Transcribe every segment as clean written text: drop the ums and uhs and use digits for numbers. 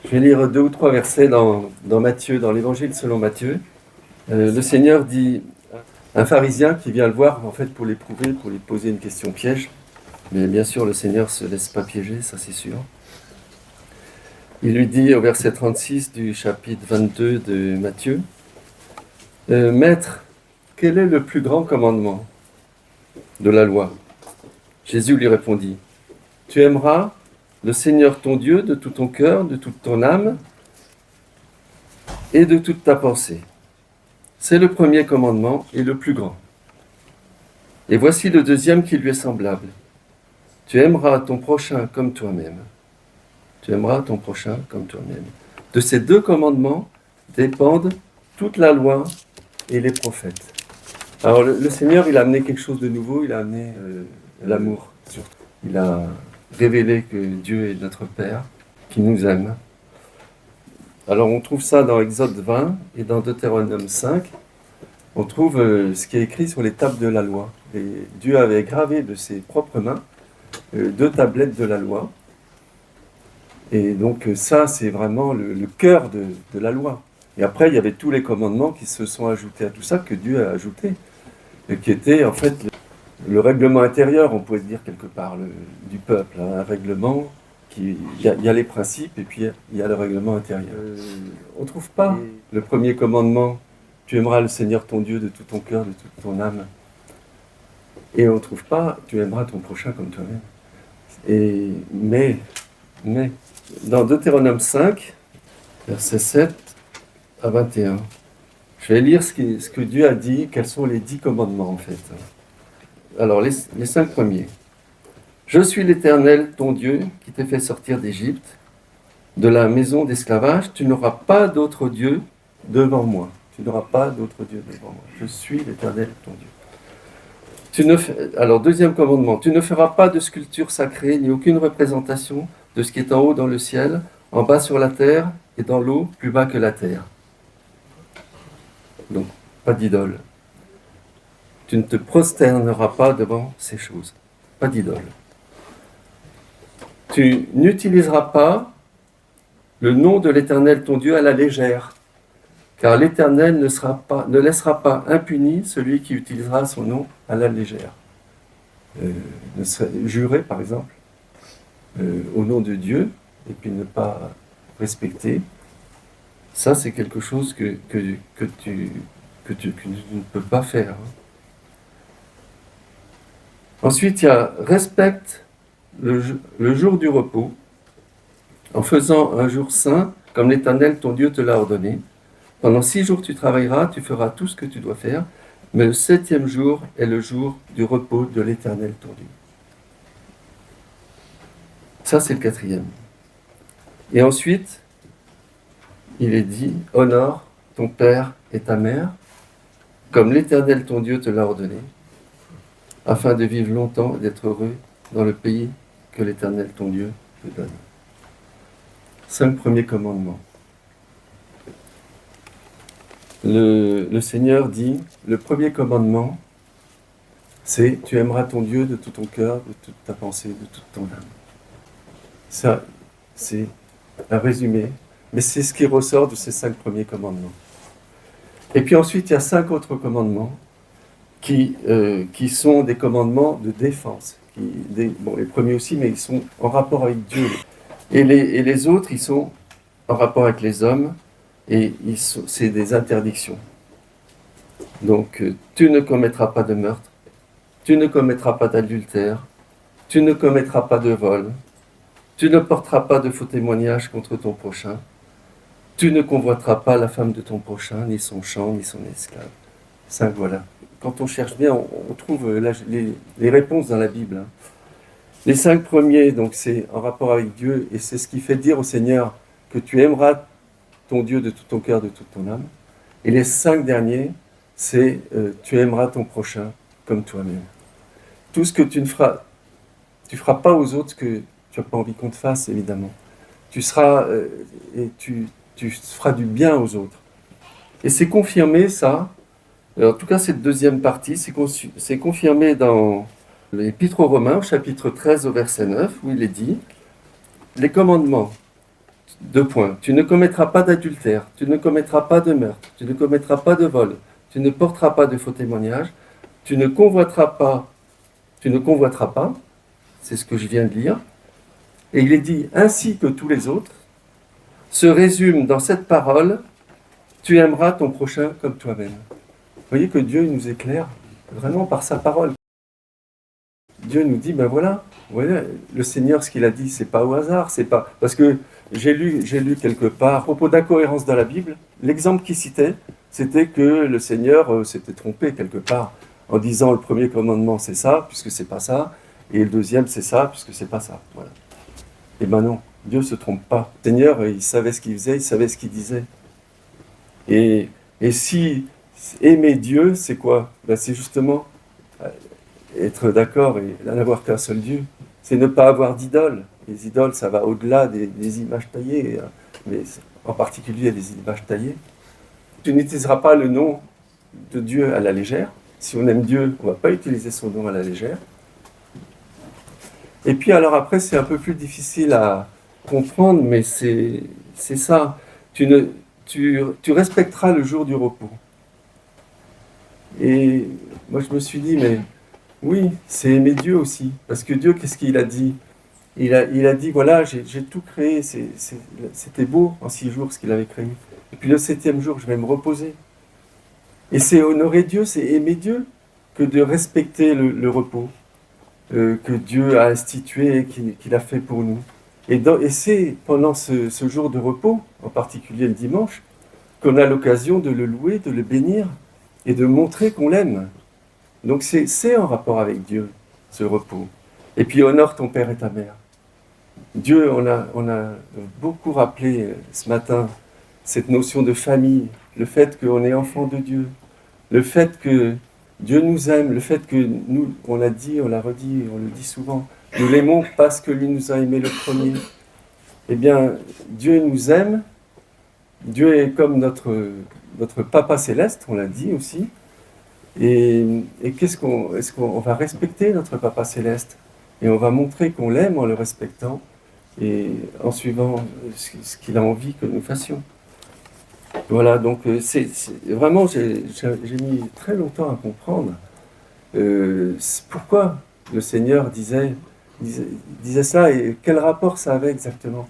Je vais lire 2 ou 3 versets dans Matthieu, dans l'Évangile selon Matthieu. Le Seigneur dit, un pharisien qui vient le voir en fait pour l'éprouver, pour lui poser une question piège. Mais bien sûr, le Seigneur ne se laisse pas piéger, ça c'est sûr. Il lui dit au verset 36 du chapitre 22 de Matthieu, Maître, quel est le plus grand commandement de la loi? Jésus lui répondit, tu aimeras le Seigneur ton Dieu de tout ton cœur, de toute ton âme et de toute ta pensée. C'est le premier commandement et le plus grand. Et voici le deuxième qui lui est semblable. Tu aimeras ton prochain comme toi-même. Tu aimeras ton prochain comme toi-même. De ces 2 commandements dépendent toute la loi et les prophètes. Alors le Seigneur, il a amené quelque chose de nouveau, il a amené l'amour surtout. Il a révélé que Dieu est notre Père, qui nous aime. Alors on trouve ça dans Exode 20 et dans Deutéronome 5. On trouve ce qui est écrit sur les tables de la loi. Et Dieu avait gravé de ses propres mains 2 tablettes de la loi. Et donc ça, c'est vraiment le cœur de la loi. Et après, il y avait tous les commandements qui se sont ajoutés à tout ça, que Dieu a ajouté, et qui était en fait le règlement intérieur, on pourrait dire quelque part, du peuple. Hein, un règlement, il y a les principes, et puis il y a le règlement intérieur. On ne trouve pas le premier commandement, tu aimeras le Seigneur ton Dieu de tout ton cœur, de toute ton âme. Et on ne trouve pas, tu aimeras ton prochain comme toi-même. Mais, dans Deutéronome 5, versets 7 à 21, je vais lire ce que Dieu a dit, quels sont les 10 commandements en fait. Alors, les 5 premiers. Je suis l'Éternel, ton Dieu, qui t'ai fait sortir d'Égypte, de la maison d'esclavage. Tu n'auras pas d'autre Dieu devant moi. Tu n'auras pas d'autre Dieu devant moi. Je suis l'Éternel, ton Dieu. Alors, deuxième commandement, tu ne feras pas de sculpture sacrée, ni aucune représentation de ce qui est en haut dans le ciel, en bas sur la terre, et dans l'eau, plus bas que la terre. Donc, pas d'idole. Tu ne te prosterneras pas devant ces choses. Pas d'idole. Tu n'utiliseras pas le nom de l'Éternel, ton Dieu, à la légère, car l'Éternel ne laissera pas impuni celui qui utilisera son nom à la légère. Jurer, par exemple, au nom de Dieu, et puis ne pas respecter, ça c'est quelque chose que tu ne peux pas faire. Ensuite, il y a respecte le jour du repos, en faisant un jour saint, comme l'Éternel ton Dieu te l'a ordonné. Pendant 6 jours tu travailleras, tu feras tout ce que tu dois faire, mais le 7e jour est le jour du repos de l'Éternel ton Dieu. Ça, c'est le 4e. Et ensuite, il est dit, honore ton père et ta mère, comme l'Éternel ton Dieu te l'a ordonné, afin de vivre longtemps et d'être heureux dans le pays que l'Éternel ton Dieu te donne. 5 premiers commandements. Le Seigneur dit, le premier commandement, c'est tu aimeras ton Dieu de tout ton cœur, de toute ta pensée, de toute ton âme. Ça, c'est un résumé, mais c'est ce qui ressort de ces 5 premiers commandements. Et puis ensuite, il y a 5 autres commandements qui sont des commandements de défense. Les premiers aussi, mais ils sont en rapport avec Dieu. Et les autres, ils sont en rapport avec les hommes, et c'est des interdictions. Donc, tu ne commettras pas de meurtre, tu ne commettras pas d'adultère, tu ne commettras pas de vol, tu ne porteras pas de faux témoignages contre ton prochain, tu ne convoiteras pas la femme de ton prochain, ni son champ, ni son esclave. 5, voilà. Quand on cherche bien, on trouve les réponses dans la Bible. Les 5 premiers, donc c'est en rapport avec Dieu, et c'est ce qui fait dire au Seigneur que tu aimeras ton Dieu de tout ton cœur, de toute ton âme. Et les 5 derniers, c'est tu aimeras ton prochain comme toi-même. Tout ce que tu feras pas aux autres ce que tu n'as pas envie qu'on te fasse, évidemment. Tu seras et tu feras du bien aux autres. Et c'est confirmé, ça. En tout cas, cette deuxième partie, c'est confirmé dans l'Épître aux Romains, au chapitre 13, au verset 9, où il est dit « Les commandements, Deux points. Tu ne commettras pas d'adultère, tu ne commettras pas de meurtre, tu ne commettras pas de vol, tu ne porteras pas de faux témoignages, tu ne convoiteras pas, c'est ce que je viens de lire. Et il est dit, ainsi que tous les autres, se résume dans cette parole, tu aimeras ton prochain comme toi-même. Vous voyez que Dieu nous éclaire vraiment par sa parole. Dieu nous dit, ben voilà, le Seigneur, ce qu'il a dit, c'est pas au hasard, c'est pas... Parce que j'ai lu quelque part, à propos d'incohérence dans la Bible, l'exemple qu'il citait, c'était que le Seigneur s'était trompé quelque part, en disant le premier commandement, c'est ça, puisque c'est pas ça, et le deuxième, c'est ça, puisque c'est pas ça. Voilà. Et ben non, Dieu se trompe pas. Le Seigneur, il savait ce qu'il faisait, il savait ce qu'il disait. Et si aimer Dieu, c'est quoi? Ben c'est justement être d'accord et n'avoir qu'un seul Dieu. C'est ne pas avoir d'idole. Les idoles, ça va au-delà des images taillées, mais en particulier des images taillées. Tu n'utiliseras pas le nom de Dieu à la légère. Si on aime Dieu, on ne va pas utiliser son nom à la légère. Et puis alors après, c'est un peu plus difficile à comprendre, mais c'est ça. Tu respecteras le jour du repos. Et moi, je me suis dit, mais oui, c'est aimer Dieu aussi. Parce que Dieu, qu'est-ce qu'il a dit? Il a dit, voilà, j'ai tout créé, c'était beau en 6 jours ce qu'il avait créé. Et puis le 7e jour, je vais me reposer. Et c'est honorer Dieu, c'est aimer Dieu, que de respecter le repos que Dieu a institué et qu'il a fait pour nous. Et c'est pendant ce jour de repos, en particulier le dimanche, qu'on a l'occasion de le louer, de le bénir et de montrer qu'on l'aime. Donc c'est en rapport avec Dieu, ce repos. Et puis honore ton père et ta mère. Dieu, on a beaucoup rappelé ce matin cette notion de famille, le fait qu'on est enfant de Dieu, le fait que Dieu nous aime, le fait que nous, on l'a dit, on l'a redit, on le dit souvent, nous l'aimons parce que lui nous a aimés le premier. Eh bien, Dieu nous aime, Dieu est comme notre Papa Céleste, on l'a dit aussi, et est-ce qu'on va respecter notre Papa Céleste? Et on va montrer qu'on l'aime en le respectant et en suivant ce qu'il a envie que nous fassions. Voilà, donc vraiment, j'ai mis très longtemps à comprendre pourquoi le Seigneur disait ça et quel rapport ça avait exactement.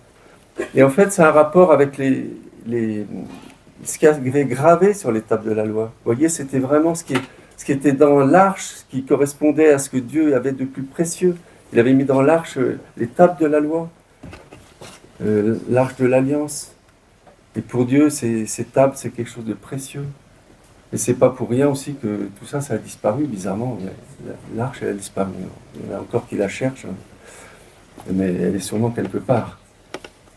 Et en fait, ça a un rapport avec ce qui avait gravé sur les tables de la loi. Vous voyez, c'était vraiment ce qui était dans l'arche, ce qui correspondait à ce que Dieu avait de plus précieux. Il avait mis dans l'arche les tables de la loi, l'arche de l'alliance. Et pour Dieu, ces tables, c'est quelque chose de précieux. Et c'est pas pour rien aussi que tout ça, ça a disparu, bizarrement. L'arche, elle a disparu. Il y en a encore qui la cherchent, mais elle est sûrement quelque part.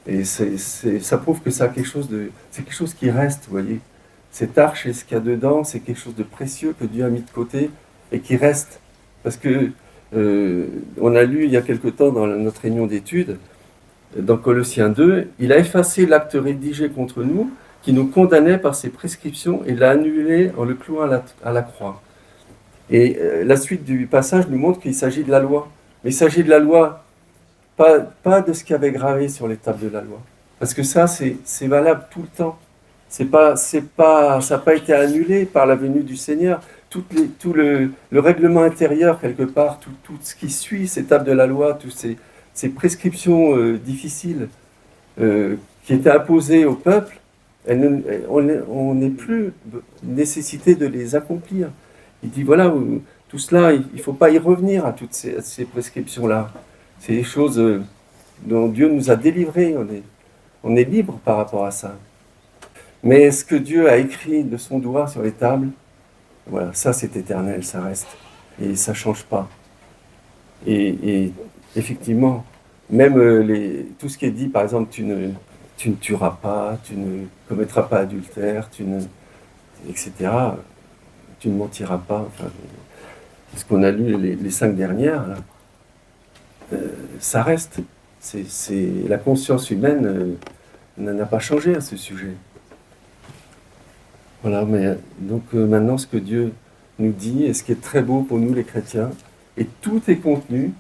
Et ça prouve que c'est quelque chose qui reste, vous voyez. Cette arche et ce qu'il y a dedans, c'est quelque chose de précieux que Dieu a mis de côté et qui reste. Parce que on a lu il y a quelque temps dans notre réunion d'études, dans Colossiens 2, il a effacé l'acte rédigé contre nous, qui nous condamnait par ses prescriptions, et l'a annulé en le clouant à la croix. Et la suite du passage nous montre qu'il s'agit de la loi. Mais il s'agit de la loi, pas de ce qu'il y avait gravé sur les tables de la loi. Parce que ça, c'est valable tout le temps. Ça n'a pas été annulé par la venue du Seigneur. Tout le règlement intérieur, quelque part, tout ce qui suit ces tables de la loi, toutes ces prescriptions difficiles qui étaient imposées au peuple, on n'est plus nécessité de les accomplir. Il dit, voilà, tout cela, il ne faut pas y revenir à toutes ces prescriptions-là. C'est des choses dont Dieu nous a délivrés. On est libre par rapport à ça. Mais ce que Dieu a écrit de son doigt sur les tables, voilà, ça c'est éternel, ça reste. Et ça ne change pas. Et effectivement, même tout ce qui est dit, par exemple, tu ne tueras pas, tu ne commettras pas adultère, etc. Tu ne mentiras pas. Enfin, ce qu'on a lu les 5 dernières, là, ça reste. La conscience humaine n'a pas changé à ce sujet. Voilà, mais donc maintenant, ce que Dieu nous dit, et ce qui est très beau pour nous les chrétiens, et tout est contenu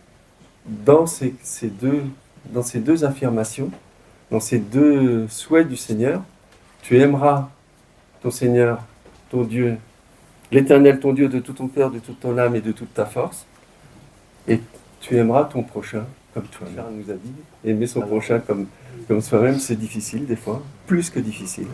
dans ces deux affirmations. dans ces deux souhaits du Seigneur. Tu aimeras ton Seigneur, ton Dieu, l'Éternel, ton Dieu, de tout ton cœur, de toute ton âme et de toute ta force. Et tu aimeras ton prochain comme toi-même. Charles nous a dit, aimer son prochain comme soi-même, c'est difficile des fois, plus que difficile.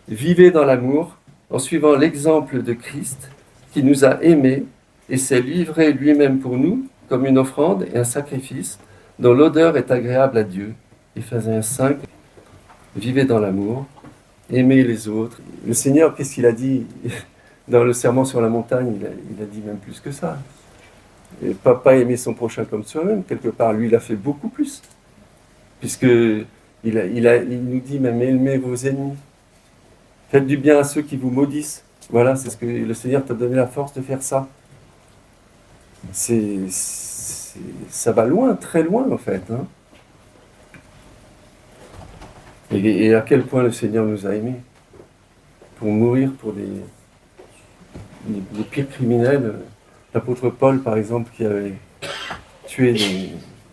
Vivez dans l'amour en suivant l'exemple de Christ qui nous a aimés et s'est livré lui-même pour nous comme une offrande et un sacrifice dont l'odeur est agréable à Dieu. Éphésiens 5, vivez dans l'amour, aimez les autres. Le Seigneur, qu'est-ce qu'il a dit dans le sermon sur la montagne? Il a dit même plus que ça. Et pas aimer son prochain comme soi-même, quelque part, lui, il a fait beaucoup plus. Puisque il nous dit même aimez vos ennemis. Faites du bien à ceux qui vous maudissent. Voilà, c'est ce que le Seigneur t'a donné la force de faire ça. Ça va loin, très loin en fait. Hein. Et à quel point le Seigneur nous a aimés. Pour mourir pour les pires criminels. L'apôtre Paul, par exemple, qui avait tué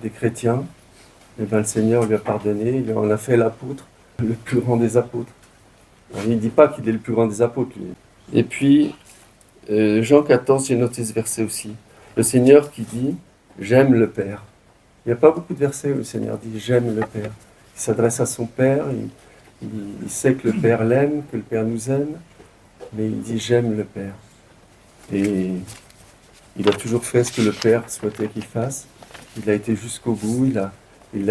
des chrétiens, et bien le Seigneur lui a pardonné, il en a fait l'apôtre, le plus grand des apôtres. Alors, il ne dit pas qu'il est le plus grand des apôtres, lui. Et puis, Jean 14, j'ai noté ce verset aussi. Le Seigneur qui dit « J'aime le Père ». Il n'y a pas beaucoup de versets où le Seigneur dit « J'aime le Père ». Il s'adresse à son Père, il sait que le Père l'aime, que le Père nous aime, mais il dit « J'aime le Père ». Et il a toujours fait ce que le Père souhaitait qu'il fasse. Il a été jusqu'au bout, il nous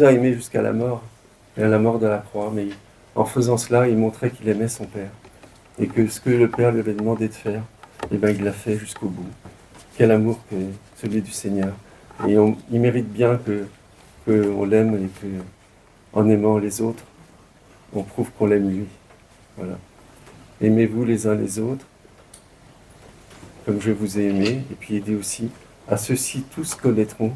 a aimés jusqu'à la mort, et à la mort de la croix, mais en faisant cela, il montrait qu'il aimait son Père. Et que ce que le Père lui avait demandé de faire, eh bien, il l'a fait jusqu'au bout. Quel amour que celui du Seigneur. Et il mérite bien qu'on l'aime et qu'en aimant les autres, on prouve qu'on l'aime lui. Voilà. Aimez-vous les uns les autres, comme je vous ai aimé. Et puis il dit aussi, à ceux-ci tous connaîtront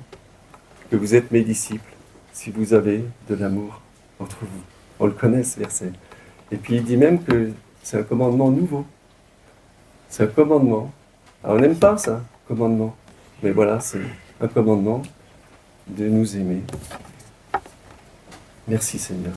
que vous êtes mes disciples, si vous avez de l'amour entre vous. On le connaît ce verset. Et puis il dit même que c'est un commandement nouveau. C'est un commandement. Alors, on n'aime pas ça, commandement. Mais voilà, c'est un commandement de nous aimer. Merci Seigneur.